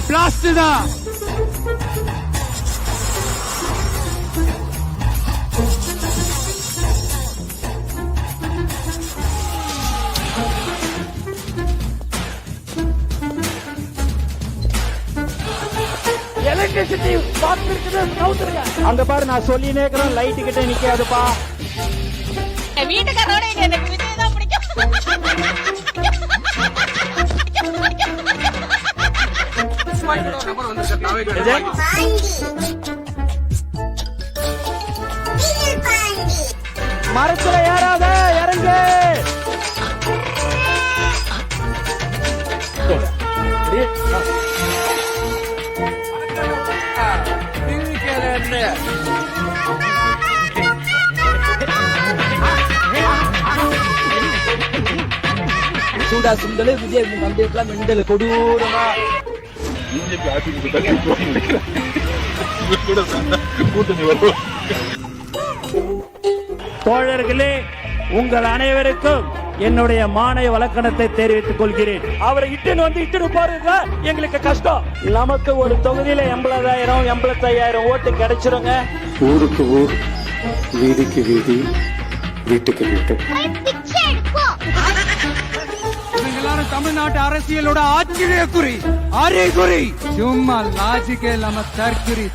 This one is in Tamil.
பிளாஸ்ட் தான். எலக்ட்ரிசிட்டி பாக்ஸ் இருக்குது நவுத்துருங்க. அங்க பாரு நான் சொல்லினே இருக்கிறேன், லைட் கிட்ட நிக்காதுப்பா. வீட்டுக்காரோட எனக்கு விஜய் தான் பிடிக்கும். மரத்துல ஏறாத, இறங்கு. சூடா சுண்டலு விஜய் நம்பிக்கலாம் மெண்டல் கொடூரமா. தோழர்களே, உங்கள் அனைவருக்கும் என்னுடைய மானிய வழக்கணத்தை தெரிவித்துக் கொள்கிறேன். அவரை இட்டுன்னு பாருங்க, எங்களுக்கு கஷ்டம். நமக்கு ஒரு தொகுதியில 80,000 85,000 ஓட்டு கிடைச்சிருங்க. ஊருக்கு ஊர், வீதிக்கு வீதி, வீட்டுக்கு வீட்டு. எல்லாரும் தமிழ்நாட்டு அரசியலோட ஆச்சரிய குறி, அறிகுறி. சும்மா லாஜிக்கே இல்லாம தற்குறி.